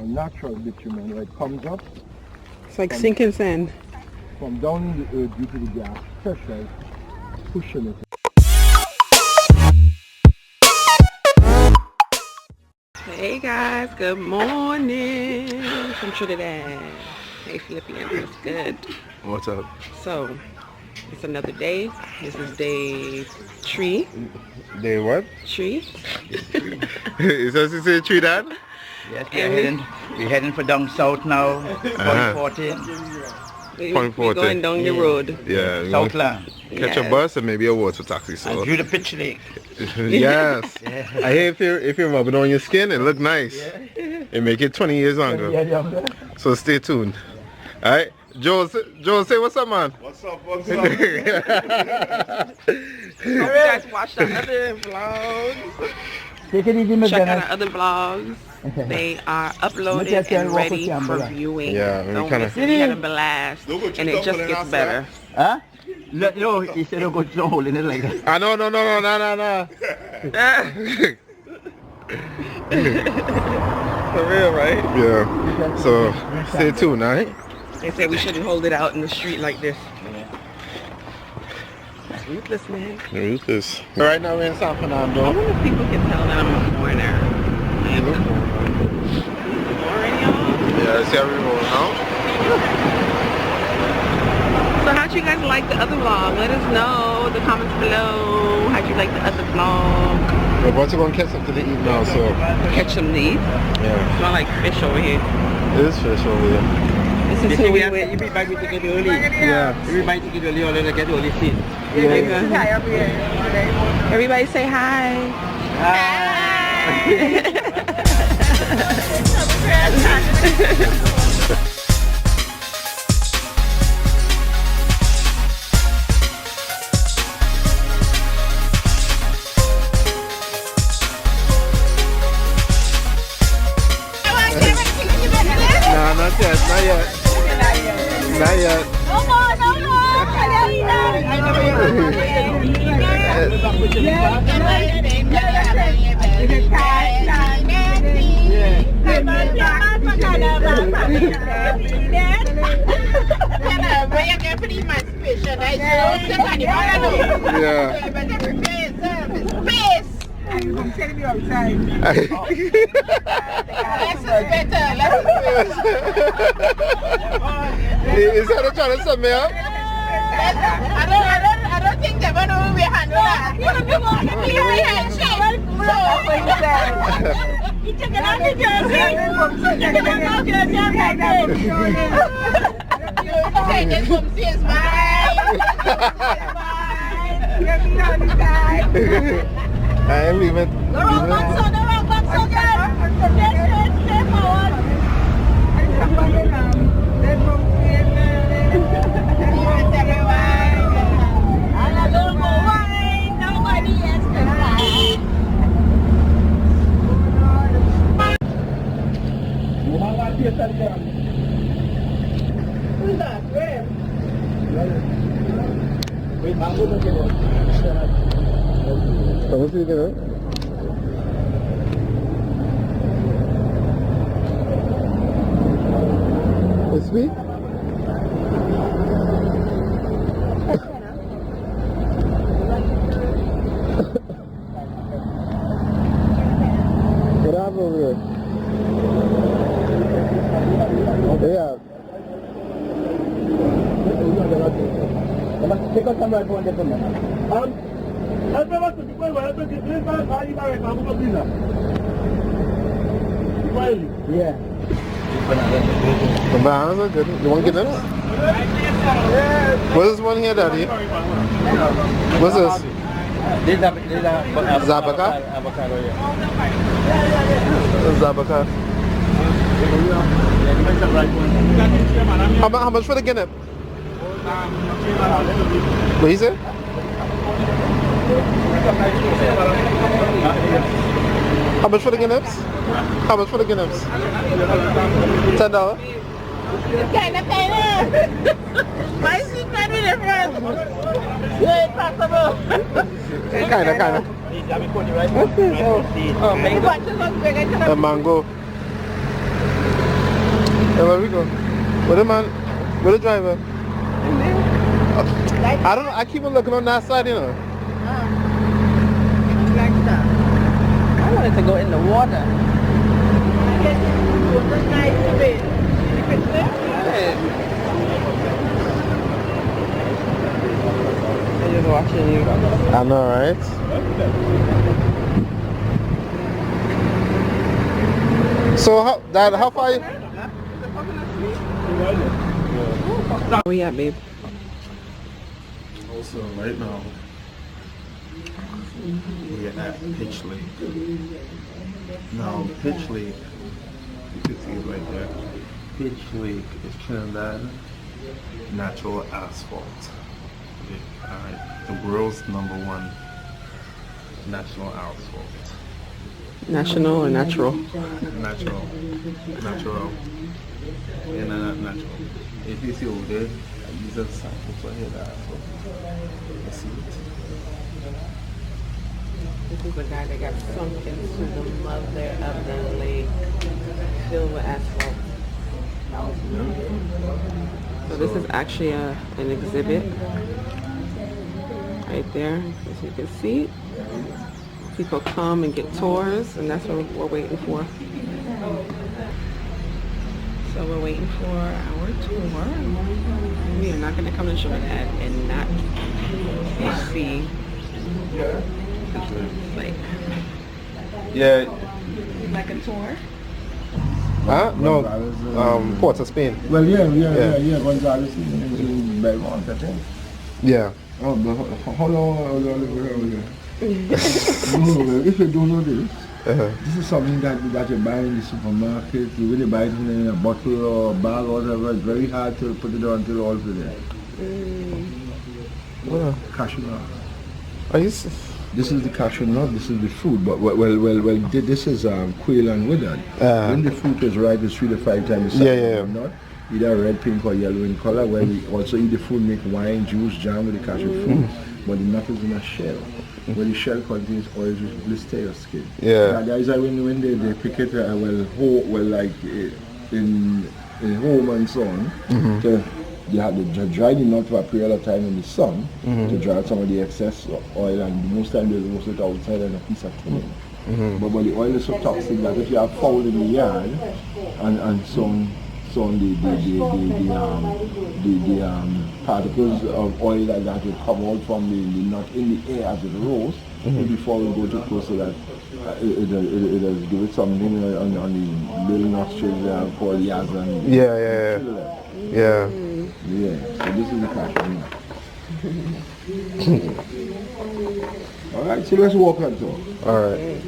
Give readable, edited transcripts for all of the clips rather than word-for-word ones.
natural bitumen where it comes up. It's like sinking sand. From down in the earth due to the gas pressure pushing it. Hey guys, good morning from Trinidad. Hey Philippians, what's good? What's up? So, it's another day. This is day 3. Day what? 3. Is that to say Trinidad? Yes, we're heading for down south now, point 14. We're going down the road. Yeah. Southland. Catch a bus and maybe a water taxi. So. And Brea Pitch Lake. Yes. I hear if you're rubbing on your skin, it look nice. It make it 20 years longer. So stay tuned. All right. Joe, say what's up, man. What's up? What's You up? guys watch the other vlogs. Take it easy, Check out our other vlogs. They are uploaded and ready for viewing. Yeah, Don't miss it. We had a blast, and it just gets better. Huh? No, he said don't go to the hole in it like that. I know, no. For real, right? Yeah. So stay tuned, all right? They say we shouldn't hold it out in the street like this. Ruthless, man. Ruthless. Right now we're in San I Fernando. wonder if people can tell that I'm a foreigner. I am a foreigner, y'all. Yeah, that's how we roll now. So how'd you guys like the other vlog? Let us know in the comments below. How'd you like the other vlog? We're about to go and catch something to eat now, so. Catch some of these. Yeah. Smell like fish over here. It is fish over here. This is who we with. Everybody to get early. Yeah. Everybody to get early, or let get early seat. Everybody say hi. Nah, not yet. Not yet. Is that trying to sum me up? I don't think they're going to be handled. I leave it. Who's that? Where? Vamos a ir, ¿no? ¿Es sweet? What happened over there? Yeah. Take out some right one there for me. Yeah. The bananas are good. You want to get this? What's this one here, Daddy? What's this? This is Zabaka? avocado, yeah. Zabaka. How much for the guinea? What he said? How much for the guineas? How much for the guineas? $10? Kind of better. Why is it not really different? Yeah, possible. Kinda. What's this? Oh, mango. A mango. where we go? Where the man? Where the driver? I don't know. I keep on looking on that side, you know. Like that. I wanted to go in the water. It was a nice bit. I'm just watching you. I know, right? So how far you? Where we at, babe? Also, right now, we're at Pitch Lake. Now, Pitch Lake, you can see it right there. Pitch Lake is Trinidad natural asphalt. Okay, alright, the world's #1 natural asphalt. National or natural? Natural. Yeah, not natural. If you see over there, these are samples right here. That you see it. This is the guy that got sunk into the mother of the lake, filled with asphalt. So this is actually an exhibit right there, as you can see. People come and get tours, and that's what we're waiting for. So we're waiting for our tour. We are not going to come to Trinidad and not see like. Yeah. Like a tour? Huh? No. Port of Spain. Well, yeah. Gonzales is in Belmont, I think. Yeah. Oh, but how long? If you don't know this, this is something that you buy in the supermarket. You really buy it in a bottle or a bag or whatever. It's very hard to put it on until all of there. Well, Cashew nut. This is the cashew nut. This is the fruit. But well, this is quail and withered. When the fruit is ripe, it's 3 to 5 times the size of the nut. Either red, pink, or yellow in color. Where we also eat the fruit, make wine, juice, jam with the cashew fruit. But the nut is in a shell. Where the shell contains oils which blister your skin. Yeah. Guys, when they pick it, like in home and so on, they have to dry the nut for a period of time in the sun to dry out some of the excess oil, and most time they roast it outside on a piece of tin. But the oil is so toxic that if you have fowl in the yard and so on, the particles of oil that will come out from the nut in the air as it roasts before we go too close, so that it does give it something on the little nostrils called yazan. Yeah. So this is the cashew nut. Alright, so let's walk on top. Alright.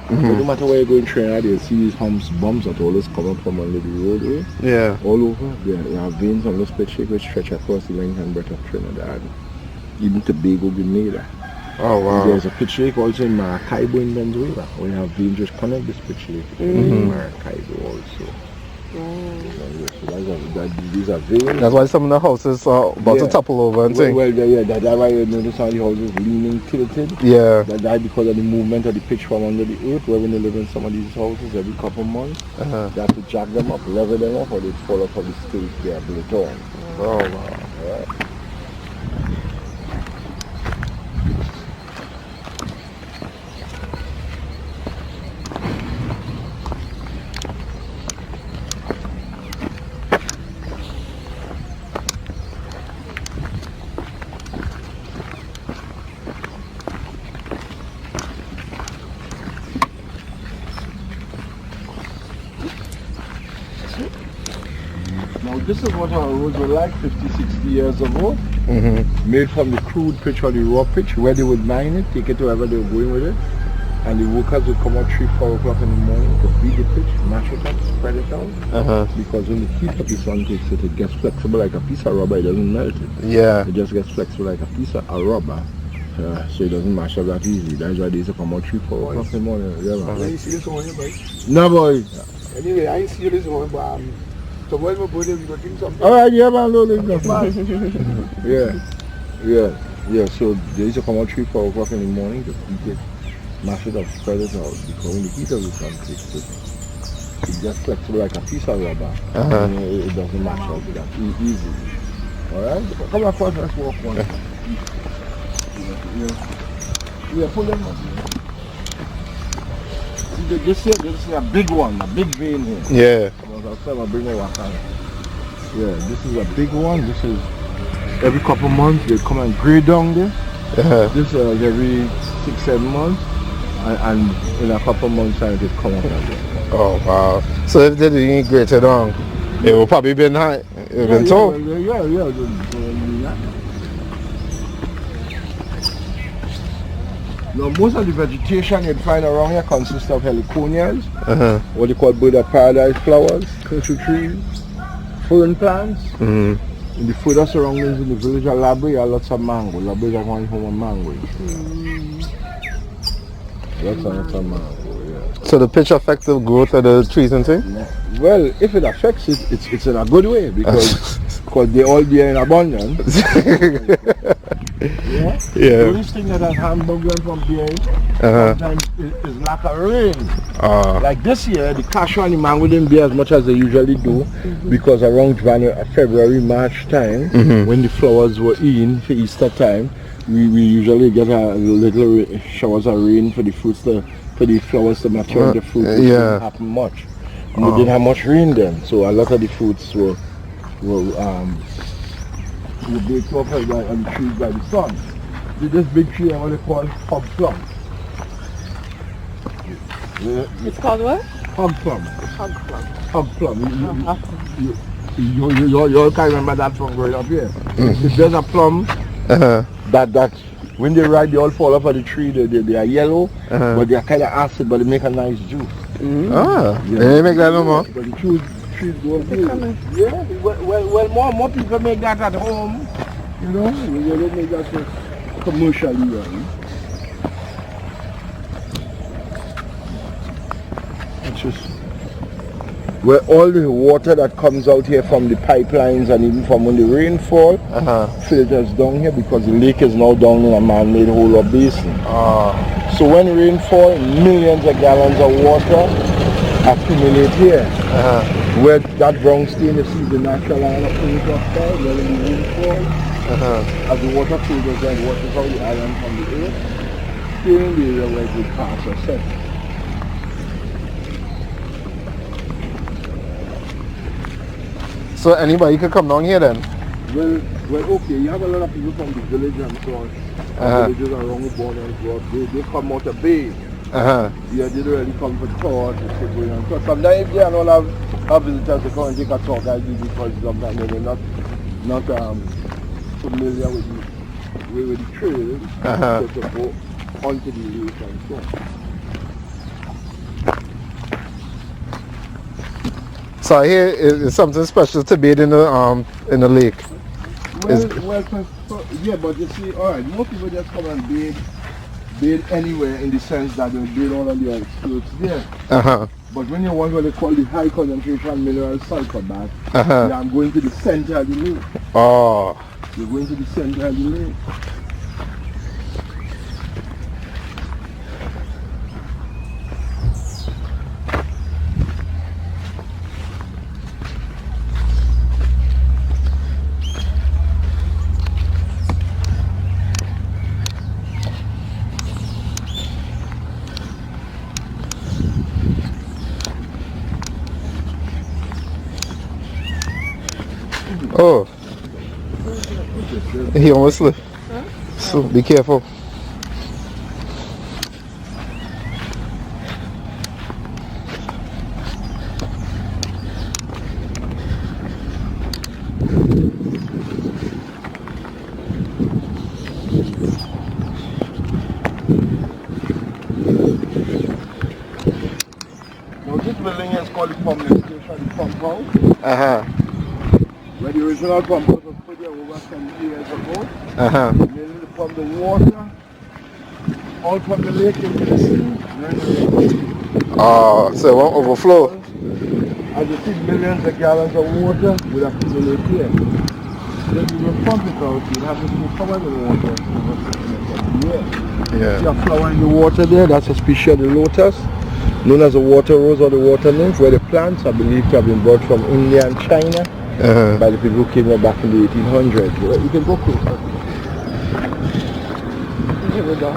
No matter where you go in Trinidad, you see these bumps that always come up from under the roadway. Yeah. All over. There are veins on this pitch lake which stretch across the length and breadth of Trinidad. Even Tobago, Grenada. Oh wow. There's a pitch lake also in Maracaibo in Venezuela, where you have veins which connect this pitch lake in Maracaibo also. So these are veins. That's why some of the houses are about to topple over and things. That's why you notice how the houses leaning tilted. Yeah. That's because of the movement of the pitch from under the earth. Where when they live in some of these houses every couple of months, they have to jack them up, level them up, or they fall off of the stage they are built on. Oh wow. Yeah. This is what our roads were like 50, 60 years ago. Made from the crude pitch or the raw pitch, where they would mine it, take it to wherever they were going with it. And the workers would come out 3, 4 o'clock in the morning to beat the pitch, mash it up, spread it out. Because when the heat of the sun takes it, it gets flexible like a piece of rubber, it doesn't melt it. Yeah. It just gets flexible like a piece of rubber. So it doesn't mash up that easy. That's why they used to come out 3, 4 o'clock in the morning. Yeah, man. You see this one here, boy? No, boy. Anyway, I ain't see this one, but so when we go there, we go drink something. Alright, yeah, man, no, yeah, so they used to come out 3, 4 o'clock in the morning to beat it, mash it up, spread it out, because when the heat of the sun takes it, It's just flexible like a piece of rubber. Uh-huh. And it doesn't match out to that easily. Alright? Come across, let's walk one. Yeah, pull them up. This is a big one, a big vein here. Yeah. I'll bring it back. Yeah, this is a big one. This is every couple months they come and grade down there. Uh-huh. This is every 6-7 months, and in a couple months time it come up again. Oh wow. So if they didn't grade it down, it will probably been high. It been tall. Yeah. Now most of the vegetation you'd find around here consists of heliconias, what they call bird of paradise flowers, cashew trees, fern plants. In the further surroundings in the village of La Brea, lots of mango. La Brea is one home of mango. Lots of mango, yeah. So the pitch affects the growth of the trees and things? Well, if it affects it, it's in a good way because they're all there in abundance. Yeah. The only thing that has harmed them from beer sometimes is lack of rain. Like this year, the cashew and the mango didn't bear as much as they usually do because around February, March time, when the flowers were in for Easter time, we usually get a little showers of rain for the fruits for the flowers to mature the fruit. It didn't happen much. And we didn't have much rain then, so a lot of the fruits were baked off on the trees by the sun. This big tree is what they call hog plum. It's called what? Hog plum. Hog plum. Hog plum. You all can't remember that from growing up here. If there's a plum that when they ripe they all fall off of the tree, they are yellow, but they are kind of acid, but they make a nice juice. They make that no more? But the trees go up here. Yeah, well more people make that at home, you know, they don't make that for commercially, right? It's just where all the water that comes out here from the pipelines and even from when the rain fall filters down here because the lake is now down in a man-made hole or basin. So when rain fall, millions of gallons of water accumulate here. Where that brown stain you see the natural line of things outside, where when the rain falls, as the water filters and washes out the iron from the earth, stay in the area where it would pass or set. So anybody could come down here then? Well, okay, you have a lot of people from the village and so on. Villages around the border and so on. They come out of Bay. Yeah, they don't really come for talk, and so sometimes they don't have visitors to come and take a talk I do because sometimes they're not familiar with the trail to go onto the lake and so on. So here is something special to bathe in the lake. Yeah, but you see, alright, most people just come and bathe anywhere in the sense that they bathe all of the experts there. But when you want what they call the high concentration mineral sulfur bath, I'm going to the center of the lake. You're going to the center of the lake. Oh, he almost slipped. So be careful. Now this building is called the pumping station, the pump house. Where the original pump house was put there over 70 years ago. Mainly to pump the water out from the lake into the sea. So it won't overflow. As you see, millions of gallons of water would accumulate here. Then you will pump it out, you'll have to cover the water over 6 months of the year. See a flower in the water there, that's a species of the lotus. known as the water rose or the water nymph, where the plants are believed to have been brought from India and China by the people who came here back in the 1800s. Well, you can go closer. Here we go.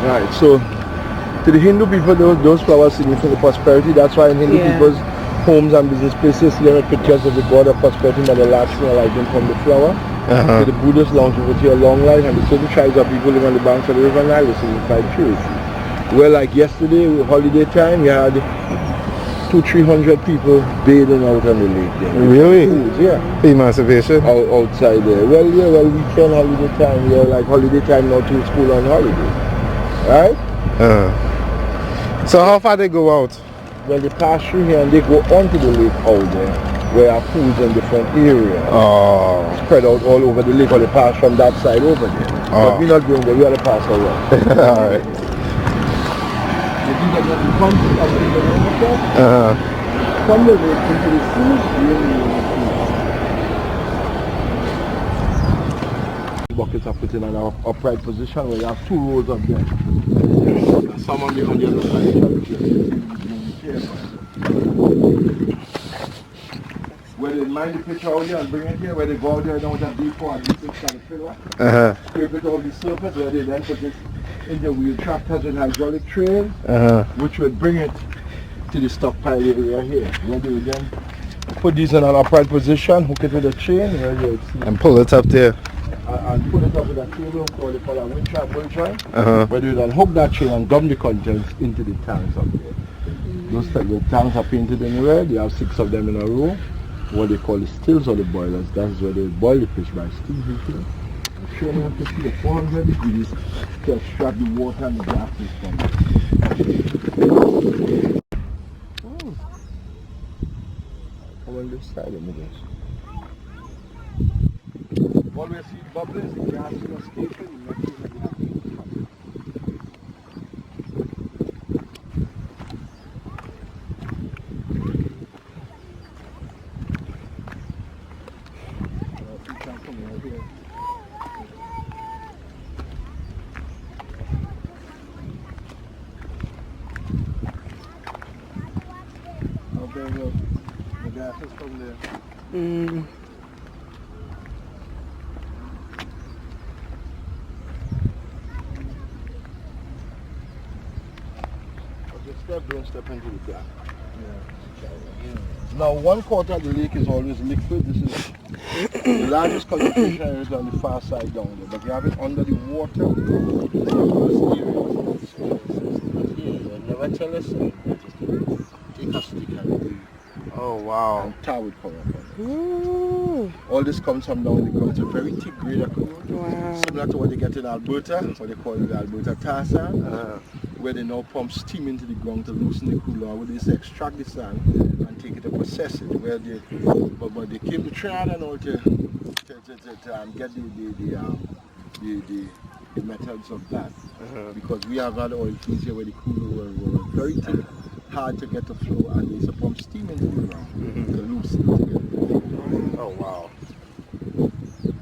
Right, so to the Hindu people, those flowers signify prosperity. That's why in Hindu people's homes and business places, there are pictures of the god of prosperity and the Lakshmi arising from the flower. So the Buddhists long over to a long life, and the certain tribes of people living on the banks of the river Nile, they signify trees. Well, like yesterday, holiday time, you had 200-300 people bathing out on the lake there. Really? Yeah. Emancipation? Outside there. Well, weekend holiday time, like holiday time, not to school on holiday. Right? So how far they go out? Well, they pass through here and they go onto the lake out there, where our pools in different areas. Spread out all over the lake, or they pass from that side over there. But we're not going there, we have to pass around. Alright. From the lake into the sea, buckets are put in an upright position where you have 2 rows of them. Some on the other side. Where they mine the picture out here and bring it here, where they go out there down with a D4 and D6 caterpillar. Scrape it off the surface, where they then put it in the wheel tractors with hydraulic train, which would bring it to the stockpile area here. Where they would then put these in an upright position, hook it with a chain, where you would see. And pull it up there. And put it up with a cable, or they call a winch and bull joint, where they then hook that chain and dump the contents into the tanks up there. The tanks are painted in red, you have 6 of them in a row, what they call the stills or the boilers. That's where they boil the fish by steam heating. The train has to see the 400 degrees to extract the water and the gases from it. Come on this side of me, guys. Always see bubbles, the gas is escaping, the gas is from there. Don't step into the gap. Now 1/4 of the lake is always liquid. This is the largest concentration is on the far side down there, but you have it under the water. Never tell us. Take a stick and oh wow. And tar would come up on it. All this comes from down the ground. It's a very thick grade of crude. Similar to what they get in Alberta, what they call the Alberta tar sand. Where they now pump steam into the ground to loosen the cooler, where they extract the sand and take it to process it. Where they, but they came to Trinidad and all to get the methods of that. Because we have had oil fields here where the cooler were very thick, hard to get to flow, and they used to pump steam into the ground to loosen it together. Oh wow.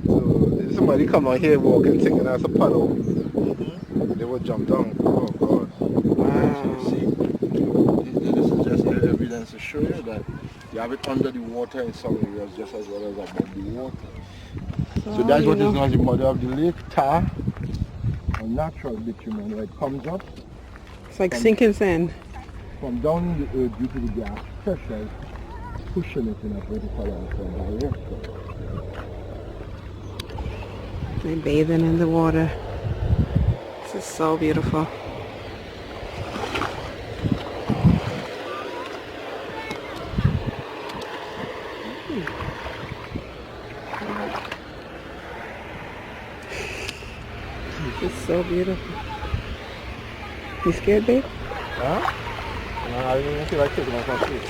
So if somebody come out here walking thinking that's a puddle, they would jump down. Oh god. See, this is just evidence to show you that you have it under the water in some areas just as well as above the water. So that's what is known as the mother of the lake, tar, a natural bitumen where it comes up. It's like sinking sand. From down in the earth due to the gas pressure, pushing it in a vertical direction. They're bathing in the water. This is so beautiful. It's so beautiful. You scared, babe? Huh? No, I didn't feel like taking off my feet.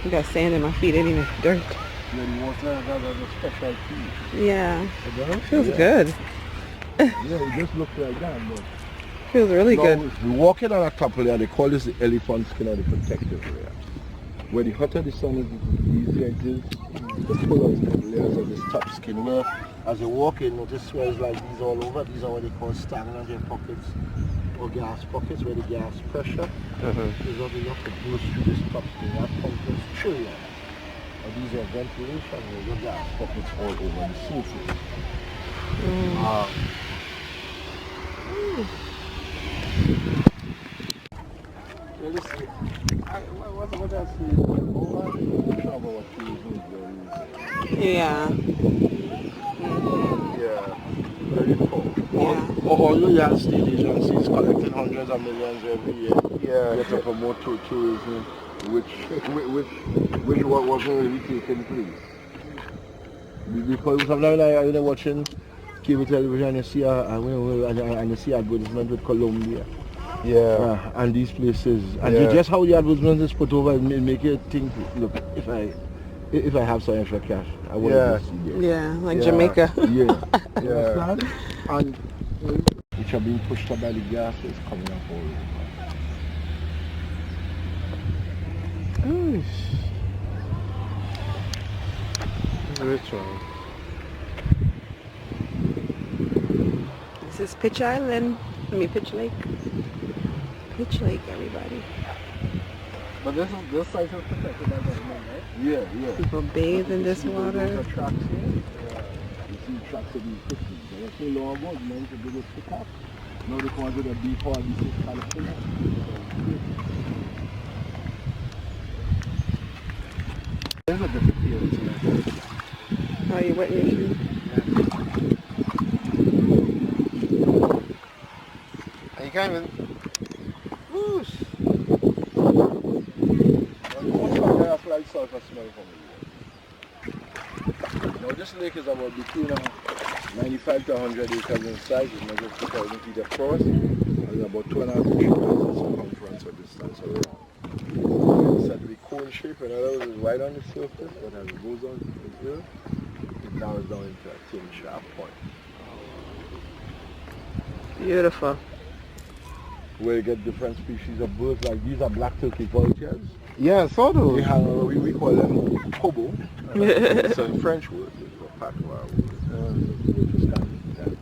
I got sand in my feet anyway, dirt. Yeah, the water has a special feel. Yeah. You know? Feels Yeah. good. Yeah, it just looks like that, but Feels really now, good. we walking on a top layer, they call this the elephant skin or the protective layer. Where the hotter the sun is, the easier it is to pull out the layers of this top skin. Where as you walk in, notice swells like these all over. These are what they call stagnant air pockets or gas pockets, where the gas pressure is not enough to boost through this top skin. That compress through it. And these are ventilation where your gas pockets all over the surface. What I see over travel what you Yeah. yeah, very poor. Yeah. Although you have state agencies collecting hundreds of millions every year, Yeah. to promote tourism, which wasn't really taking place. Because sometimes I watching cable television and you see and you see advertisement with Colombia. Yeah. And these places, and Yeah. just how the advertisement is put over, make you think, look, if I have some extra cash, I want Yeah. to see there. Yeah, like Yeah. Jamaica. Yeah, you Yeah. understand? And which are being pushed up by the gas is coming up all over. Which one? This is Pitch Island. Pitch Lake. Pitch Lake, everybody. But this site is protected by government, right? Yeah. People bathe in this Those water. are tracks here. You see tracks of these 50s. So that's so long ago, you know, to do this pick up. Now they come out with a beef or this is California. There's a different feeling. Oh, you wet your shoe? You can't even. Whoosh. That's like sulfur smell from here. Now this lake is about between 95 to 100 acres in size. It's measured 2,000 feet across. And about 2.5 to 3 miles in circumference or distance around. It's said to be cone shaped, in other words, it's wide on the surface, but as it goes on the earth, it narrows down into a thin sharp point. Beautiful. Where you get different species of birds, like these are black turkey vultures. Yeah, so do. They hang around, we call them hobo. It's a French word, it's a patois word, which is kind of that.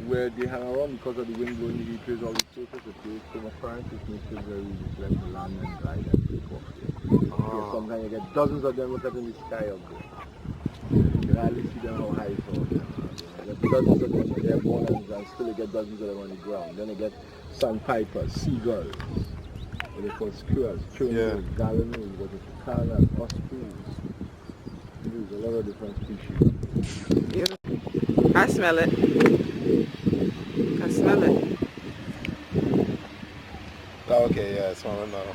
Where they hang around because of the wind blowing the heat rays all the surface, it creates some apparent, it makes it very easy for them to land and dry and take off there. Sometimes you get dozens of them look at in the sky up there. You can hardly see them how high it's all there. You get dozens of them, they're born and still you get dozens of them on the ground. Then you get sandpipers, seagulls, what they call squirrels, turnbills, gallinules, what they call them, ospreys. There's a lot of different species. Beautiful. I smell it. I smell it. Oh, okay, yeah, I smell it now.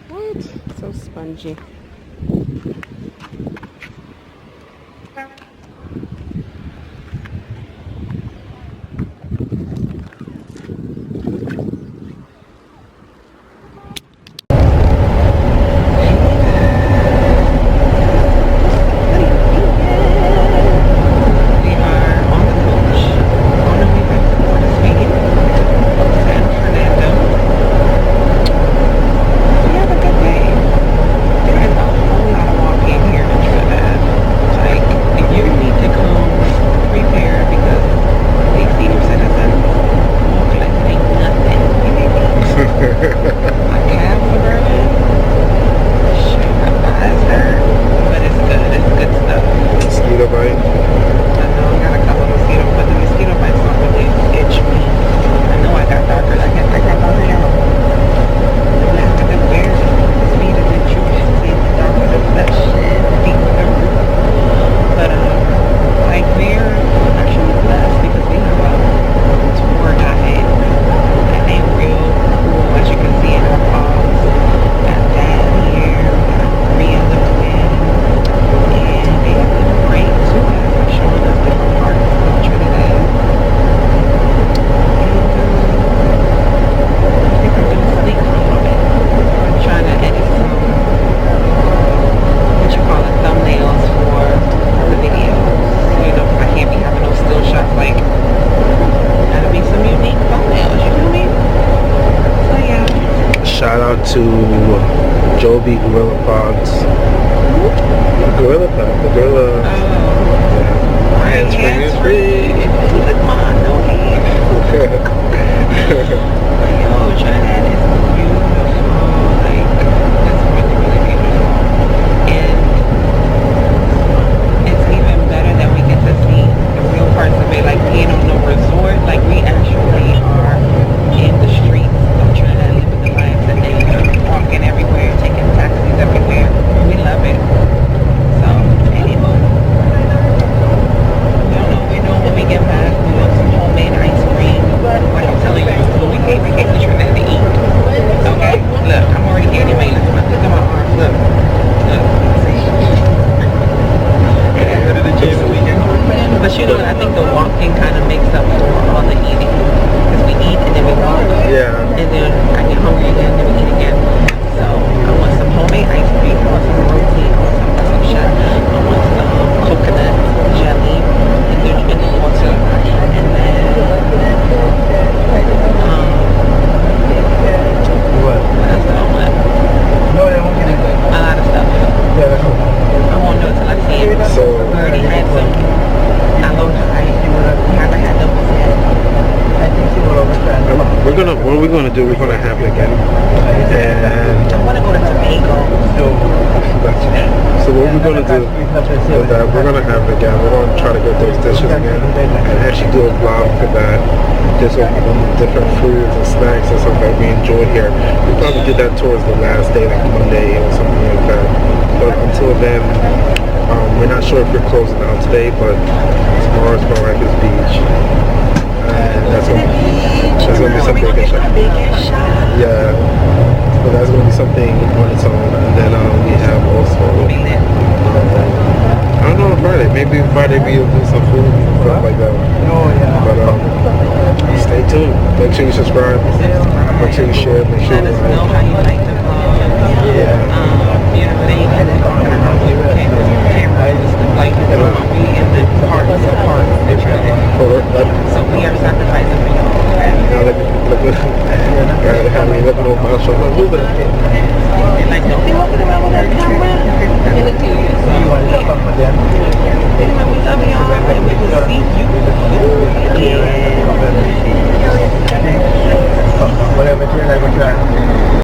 What? So spongy. would be gorilla pods. Gorilla pod, the gorilla. Hands-free. Look, mom, no hands. Yo, Trinidad is beautiful. Like, it's really, really beautiful. And it's even better that we get to see the real parts of it. Like, being on no resort, like, we actually are in the streets of Trinidad living the life that they are walking everywhere, taking taxis everywhere. We love it. So, anyway. We know when we get back, we want some homemade ice cream. Like I'm telling you, we came to Trinidad to eat. Okay? Look, I'm already anyway. Look at my arm. Look. See? But you know what? I think the walking kind of makes up for all the eating. Because we eat and then we walk. Yeah. And then I get hungry again and then we eat again. So I want some homemade ice cream. I want some roti. I want some passion. I want some coconut jelly in the water. And then what else do I want? A lot of stuff. I won't know until I see it. So we already had some aloe high. We haven't had those yet. what we're gonna do, we're gonna have it again. And I want to go to Tobago. so what we're gonna do is that we're gonna have it again. We're gonna try to get those dishes again and actually do a vlog for that. Just open different foods and snacks and stuff that we enjoyed here. We probably did that towards the last day, like Monday or something like that. But until then, we're not sure if we're closing down today, but tomorrow's Barrancas Beach. And that's gonna be something. Yeah. So that's gonna be something on its own. And then we have also I don't know, Friday. Maybe Friday we'll do some food and stuff like that. But stay tuned. Make sure you subscribe. Make sure you share. Make sure Let us know how you like the vlog. You know, they had it on like we in the parts of parts. So we are sacrificing for y'all. Let me know my show. And like, don't be walking around with that camera. Give it to you. So, anyway, we love y'all and we will see you again. Whatever,